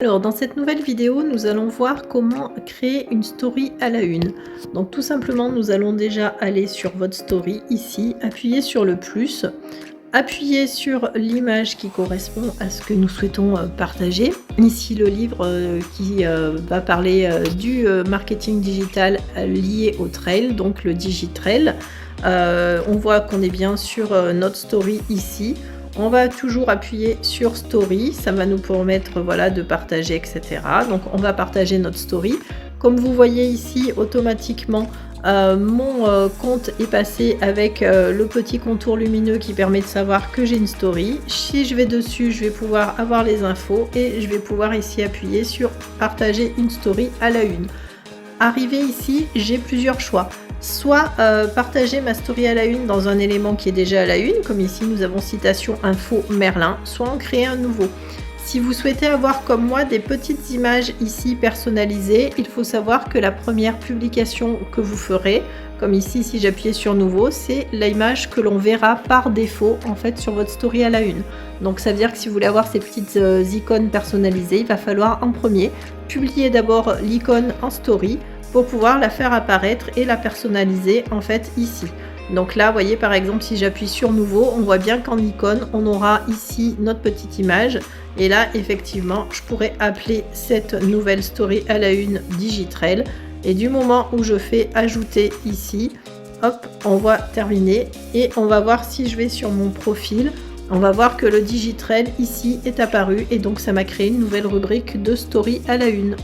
Alors dans cette nouvelle vidéo, nous allons voir comment créer une story à la une. Donc tout simplement, nous allons déjà aller sur votre story ici, appuyer sur le plus, appuyer sur l'image qui correspond à ce que nous souhaitons partager. Ici le livre qui va parler du marketing digital lié au trail, donc le Digitrail. On voit qu'on est bien sur notre story ici. On va toujours appuyer sur story, ça va nous permettre voilà, de partager, etc. Donc on va partager notre story. Comme vous voyez ici, automatiquement, mon compte est passé avec le petit contour lumineux qui permet de savoir que j'ai une story. Si je vais dessus, je vais pouvoir avoir les infos et je vais pouvoir ici appuyer sur partager une story à la une. Arrivé ici, j'ai plusieurs choix. Soit partager ma story à la une dans un élément qui est déjà à la une, comme ici nous avons citation info Merlin, soit en créer un nouveau. Si vous souhaitez avoir comme moi des petites images ici personnalisées, il faut savoir que la première publication que vous ferez, comme ici si j'appuyais sur nouveau, c'est l'image que l'on verra par défaut en fait sur votre story à la une. Donc ça veut dire que si vous voulez avoir ces petites icônes personnalisées, il va falloir en premier publier d'abord l'icône en story pour pouvoir la faire apparaître et la personnaliser en fait ici. Donc là, vous voyez par exemple, si j'appuie sur nouveau, on voit bien qu'en icône, on aura ici notre petite image. Et là, effectivement, je pourrais appeler cette nouvelle story à la une Digitrail. Et du moment où je fais ajouter ici, hop, on voit terminer. Et on va voir si je vais sur mon profil, on va voir que le Digitrail ici est apparu. Et donc ça m'a créé une nouvelle rubrique de story à la une.